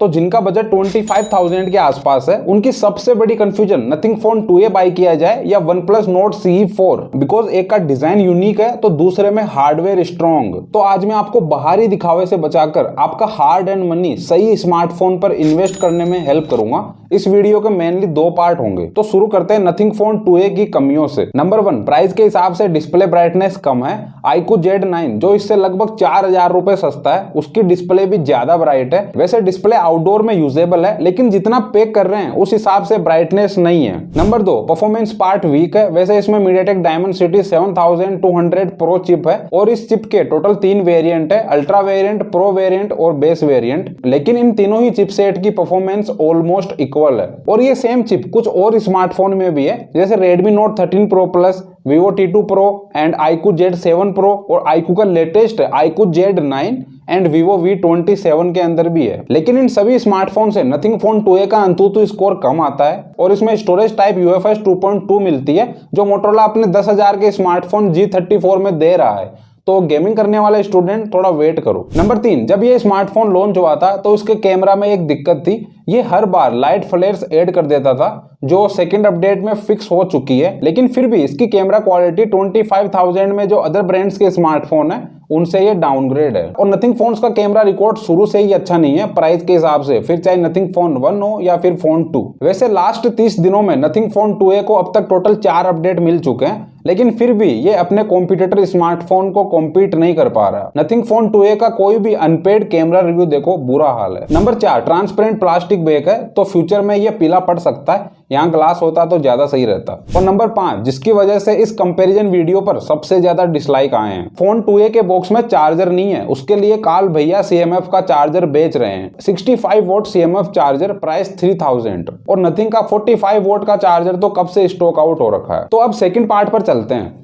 तो जिनका बजट 25,000 के आसपास है उनकी सबसे बड़ी confusion nothing phone 2A by किया जाए या OnePlus Nord CE 4, बिकॉज एक का डिजाइन यूनिक है तो दूसरे में हार्डवेयर स्ट्रॉन्ग। तो आज मैं आपको बाहरी दिखावे से बचाकर आपका हार्ड एंड मनी सही स्मार्टफोन पर इन्वेस्ट करने में हेल्प करूंगा। इस वीडियो के मेनली 2 पार्ट होंगे। तो शुरू करते हैं नथिंग फोन 2A की कमियों से। नंबर 1, प्राइस के हिसाब से डिस्प्ले ब्राइटनेस कम है। iQOO Z9 जो इससे लगभग 4,000 रुपए सस्ता है, उसकी डिस्प्ले भी ज्यादा ब्राइट है। वैसे डिस्प्ले आउटडोर में यूजेबल है, लेकिन जितना पे कर रहे हैं उस हिसाब से ब्राइटनेस नहीं है। नंबर 2, परफॉर्मेंस पार्ट वीक है। वैसे इसमें MediaTek Dimensity 7200 प्रो चिप है और इस चिप के टोटल 3 वेरिएंट है, अल्ट्रा वेरिएंट, प्रो वेरिएंट और बेस वेरिएंट। लेकिन इन तीनों ही चिपसेट की परफॉर्मेंस ऑलमोस्ट इक्वल है और ये सेम चिप कुछ और स्मार्टफोन में भी है, जैसे Redmi Note 13 Pro Plus, Vivo T2 Pro and iQOO Z7 Pro और iQOO का latest iQOO Z9 and Vivo V27 के अंदर भी है। लेकिन इन सभी स्मार्टफोन से नथिंग फोन 2A का अंतुतु स्कोर कम आता है और इसमें स्टोरेज टाइप UFS 2.2 मिलती है, जो मोटोरोला अपने 10,000 के स्मार्टफोन G34 में दे रहा है। तो गेमिंग करने वाले स्टूडेंट थोड़ा वेट करो। नंबर 3, जब ये स्मार्टफोन लॉन्च हुआ था तो इसके कैमरा में एक दिक्कत थी, ये हर बार लाइट फ्लेयर्स ऐड कर देता था, जो सेकंड अपडेट में फिक्स हो चुकी है। लेकिन फिर भी इसकी कैमरा क्वालिटी 25,000 में जो अदर ब्रांड्स के स्मार्टफोन है उनसे ये डाउनग्रेड है। और नथिंग फोन्स का कैमरा रिकॉर्ड शुरू से ही अच्छा नहीं है प्राइस के हिसाब से, फिर चाहे नथिंग फोन 1 हो या फिर फोन 2। वैसे लास्ट 30 दिनों में नथिंग फोन 2A को अब तक टोटल 4 अपडेट मिल चुके हैं, लेकिन फिर भी ये अपने कॉम्पिटिटर स्मार्टफोन को कॉम्पीट नहीं कर पा रहा। नथिंग फोन 2A का कोई भी अनपेड कैमरा रिव्यू देखो, बुरा हाल है। नंबर 4, ट्रांसपेरेंट प्लास्टिक बैक है, तो फ्यूचर में ये पीला पड़ सकता है, यहाँ ग्लास होता तो ज्यादा सही रहता। और नंबर 5, जिसकी वजह से इस कंपैरिजन वीडियो पर सबसे ज्यादा डिसलाइक आए हैं, फोन 2A के बॉक्स में चार्जर नहीं है, उसके लिए काल भैया CMF का चार्जर बेच रहे हैं। 65 वोट CMF चार्जर, प्राइस 3000, और नथिंग का 45 वोट का चार्जर तो कब से स्टॉक आउट हो रखा है। तो अब सेकंड पार्ट पर चलते हैं।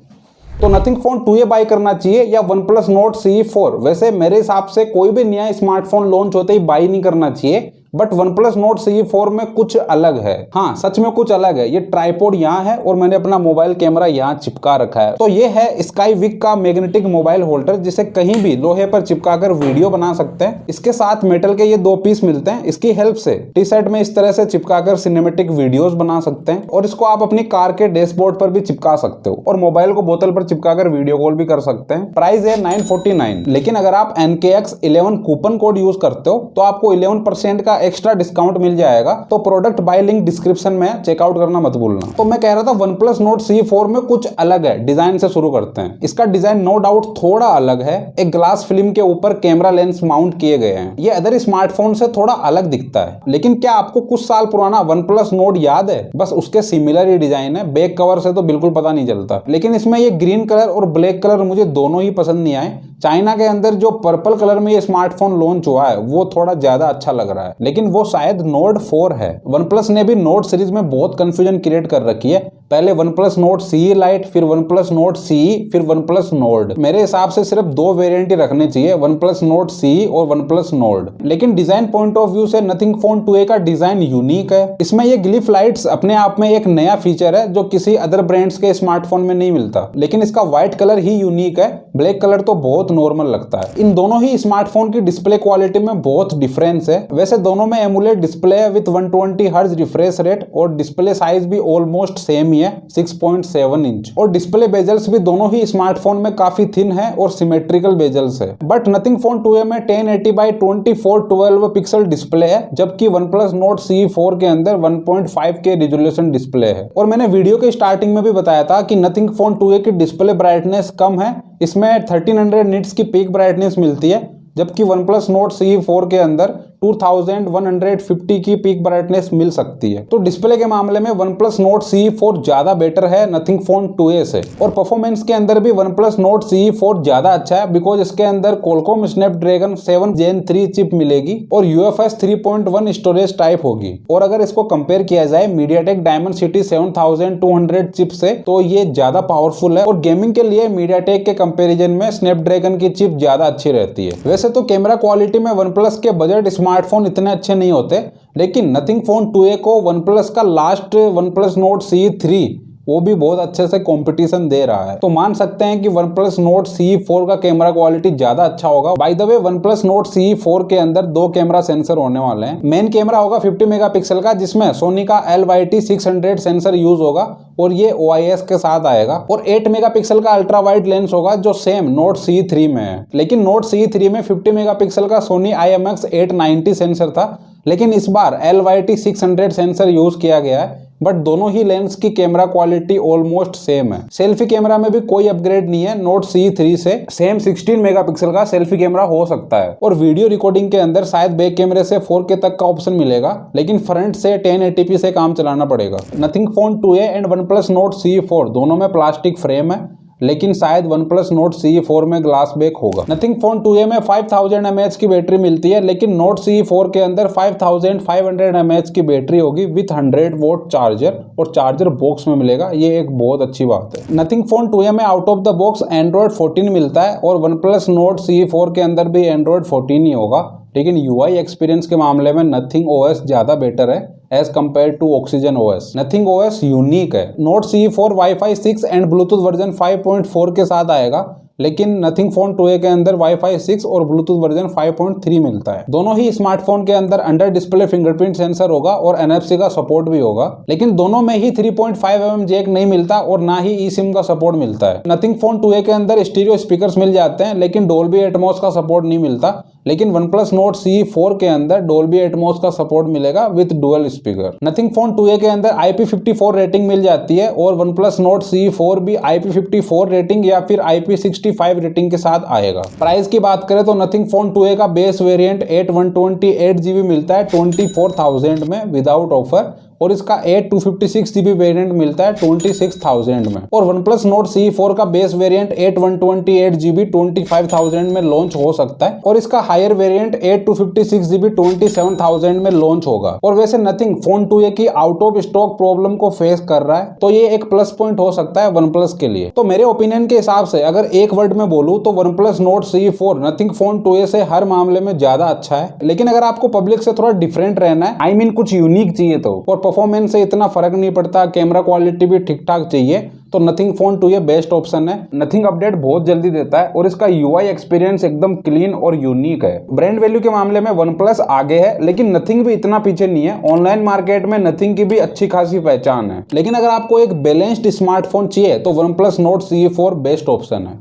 तो नथिंग फोन 2A बाई करना चाहिए या OnePlus Nord CE 4? वैसे मेरे हिसाब से कोई भी नया स्मार्टफोन लॉन्च होते ही बाई नहीं करना चाहिए, बट OnePlus Nord CE 4 में कुछ अलग है। हाँ, सच में कुछ अलग है। ये ट्राइपॉड यहाँ है और मैंने अपना मोबाइल कैमरा यहाँ चिपका रखा है। तो ये है SkyVic का मैग्नेटिक मोबाइल होल्डर, जिसे कहीं भी लोहे पर चिपका कर वीडियो बना सकते हैं। इसके साथ मेटल के ये 2 पीस मिलते हैं, इसकी हेल्प से टी शर्ट में इस तरह से चिपका कर सिनेमेटिक वीडियोस बना सकते हैं और इसको आप अपनी कार के डैशबोर्ड पर भी चिपका सकते हो और मोबाइल को बोतल पर चिपका कर वीडियो कॉल भी कर सकते हैं। प्राइस है 949, लेकिन अगर आप NKX 11 कूपन कोड यूज करते हो तो आपको 11% का एक्स्ट्रा डिस्काउंट मिल जाएगा। तो प्रोडक्ट बाय लिंक डिस्क्रिप्शन में चेकआउट करना मत भूलना। तो मैं कह रहा था OnePlus Nord CE 4 में कुछ अलग है। डिजाइन से शुरू करते हैं। इसका डिजाइन नो डाउट थोड़ा अलग है। एक ग्लास फिल्म के ऊपर कैमरा लेंस माउंट किए गए हैं। ये अदर स्मार्टफोन से थोड़ा अलग दिखता है। लेकिन क्या आपको कुछ साल पुराना OnePlus Nord याद है? बस उसके सिमिलर ही डिजाइन है। बैक कवर से तो बिल्कुल पता नहीं चलता। लेकिन इसमें ये ग्रीन कलर और ब्लैक कलर मुझे दोनों ही पसंद नहीं आए। चाइना के अंदर जो पर्पल कलर में ये स्मार्टफोन लॉन्च हुआ है वो थोड़ा ज्यादा अच्छा लग रहा है, लेकिन वो शायद Nord 4 है। OnePlus ने भी Nord सीरीज में बहुत कंफ्यूजन क्रिएट कर रखी है। पहले OnePlus Nord CE Lite, फिर OnePlus Nord CE, फिर OnePlus Nord। मेरे हिसाब से सिर्फ 2 वेरिएंट ही रखने चाहिए, OnePlus Nord CE और OnePlus Nord। लेकिन डिजाइन पॉइंट ऑफ व्यू से नथिंग फोन 2A का डिजाइन यूनिक है। इसमें ये ग्लिफ लाइट्स अपने आप में एक नया फीचर है जो किसी अदर ब्रांड्स के स्मार्टफोन में नहीं मिलता। लेकिन इसका व्हाइट कलर ही यूनिक है, ब्लैक कलर तो बहुत नॉर्मल लगता है। इन दोनों ही स्मार्टफोन की डिस्प्ले क्वालिटी में बहुत डिफरेंस है। वैसे दोनों में एमुलेट डिस्प्ले है विद 120 हर्ट्ज रिफ्रेश रेट और डिस्प्ले साइज भी ऑलमोस्ट सेम ही है, 6.7 इंच। और डिस्प्ले बेजल्स भी दोनों ही स्मार्टफोन में काफी थिन है और सिमेट्रिकल बेजल्स है। बट नथिंग फोन 2A में 1080x2412 पिक्सल डिस्प्ले है, जबकि OnePlus Nord CE 4 के अंदर 1.5 के रिजोल्यूशन डिस्प्ले है। और मैंने वीडियो के स्टार्टिंग में भी बताया था कि नथिंग फोन 2A की डिस्प्ले ब्राइटनेस कम है। इसमें 1300 निट्स की पीक ब्राइटनेस मिलती है, जबकि OnePlus Nord CE 4 के अंदर 2150 की पीक ब्राइटनेस मिल सकती है। तो डिस्प्ले के मामले में OnePlus Nord CE 4 ज्यादा बेटर है नथिंग फोन 2A से। और परफॉर्मेंस के अंदर भी OnePlus Nord CE 4 ज्यादा अच्छा है, बिकॉज इसके अंदर Qualcomm Snapdragon 7 Gen 3 चिप मिलेगी और UFS 3.1 स्टोरेज टाइप होगी। और अगर इसको कंपेयर किया जाए MediaTek Dimensity 7200 चिप से, तो ये ज्यादा पावरफुल है। और गेमिंग के लिए MediaTek के कंपेरिजन में Snapdragon की चिप ज्यादा अच्छी रहती है। वैसे तो कैमरा क्वालिटी में OnePlus के बजट स्मार्टफोन इतने अच्छे नहीं होते, लेकिन नथिंग फोन 2A को OnePlus का लास्ट OnePlus Nord CE 3 वो भी बहुत अच्छे से कंपटीशन दे रहा है। तो मान सकते हैं कि OnePlus Nord CE 4 का कैमरा क्वालिटी ज्यादा अच्छा होगा। By the way OnePlus Nord CE 4 के अंदर 2 कैमरा सेंसर होने वाले हैं। मेन कैमरा होगा 50 मेगापिक्सल का, जिसमें सोनी का LYT-600 सेंसर यूज होगा और ये OIS के साथ आएगा। और 8 मेगापिक्सल का अल्ट्रा वाइड लेंस होगा जो सेम Nord CE 3 में है। लेकिन Nord CE 3 में 50 मेगापिक्सल का सोनी IMX890 सेंसर था, लेकिन इस बार LYT-600 सेंसर यूज किया गया है। बट दोनों ही लेंस की कैमरा क्वालिटी ऑलमोस्ट सेम है। सेल्फी कैमरा में भी कोई अपग्रेड नहीं है Nord CE 3 से। सेम 16 मेगापिक्सल का सेल्फी कैमरा हो सकता है। और वीडियो रिकॉर्डिंग के अंदर शायद बैक कैमरे से 4K तक का ऑप्शन मिलेगा, लेकिन फ्रंट से 1080p से काम चलाना पड़ेगा। Nothing Phone 2a and OnePlus Nord CE 4 दोनों में प्लास्टिक फ्रेम है, लेकिन शायद OnePlus Nord CE 4 में ग्लास बैक होगा। Nothing Phone 2a में 5000 mAh की बैटरी मिलती है, लेकिन Nord CE 4 के अंदर 5500 mAh की बैटरी होगी विथ 100 वोट चार्जर, और चार्जर बॉक्स में मिलेगा। ये एक बहुत अच्छी बात है। Nothing Phone 2a में out of the box Android 14 मिलता है, और OnePlus Nord CE 4 के अंदर भी Android 14 ही होगा। लेकिन UI एक्सपीरियंस के मामले में Nothing OS ज्यादा बेटर है as compare to Oxygen OS। Nothing OS unique है। Nord CE 4 Wi-Fi 6 and Bluetooth version 5.4 के साथ आएगा, लेकिन Nothing Phone 2a के अंदर Wi-Fi 6 और ब्लूटूथ वर्जन 5.3 मिलता है। दोनों ही स्मार्टफोन के अंदर अंडर डिस्प्ले फिंगरप्रिंट सेंसर होगा और NFC का सपोर्ट भी होगा, लेकिन दोनों में ही 3.5mm जैक नहीं मिलता और ना ही eSIM का सपोर्ट मिलता है। Nothing Phone 2a के अंदर स्टीरियो स्पीकर्स मिल जाते हैं, लेकिन Dolby Atmos का सपोर्ट नहीं मिलता। लेकिन OnePlus Nord CE 4 के अंदर Dolby Atmos का सपोर्ट मिलेगा with dual speaker. Nothing Phone 2a के अंदर IP54 रेटिंग मिल जाती है, और OnePlus Nord CE 4 भी IP54 रेटिंग या फिर IP65 रेटिंग के साथ आएगा। प्राइस की बात करें तो Nothing Phone 2a का बेस वेरिएंट 8/128GB मिलता है 24,000 में विदाउट ऑफर, और इसका 8/256GB वेरिएंट मिलता है 26,000 में। और OnePlus Nord CE 4 का बेस वेरिएंट 8/128GB 25,000 में लॉन्च हो सकता है, और इसका हायर वेरिएंट 8/256GB 27,000 में लॉन्च होगा। और वैसे Nothing Phone 2a की आउट ऑफ स्टॉक प्रॉब्लम को फेस कर रहा है, तो ये एक प्लस पॉइंट हो सकता है OnePlus के लिए। तो मेरे ओपिनियन के हिसाब से अगर एक वर्ड में बोलूं तो OnePlus Nord CE 4 Nothing Phone 2a से हर मामले में ज्यादा अच्छा है। लेकिन अगर आपको पब्लिक से थोड़ा डिफरेंट रहना है, आई मीन कुछ यूनिक चाहिए, तो और परफॉर्मेंस से इतना फर्क नहीं पड़ता, कैमरा क्वालिटी भी ठीक ठाक चाहिए, तो Nothing Phone 2a best option है। Nothing अपडेट बहुत जल्दी देता है, और इसका UI एक्सपीरियंस एकदम क्लीन और यूनिक है। ब्रांड वैल्यू के मामले में OnePlus आगे है, लेकिन Nothing भी इतना पीछे नहीं है। ऑनलाइन मार्केट में Nothing की भी अच्छी खासी पहचान है। लेकिन अगर आपको एक बैलेंस्ड स्मार्टफोन चाहिए तो OnePlus Nord CE 4 best option है।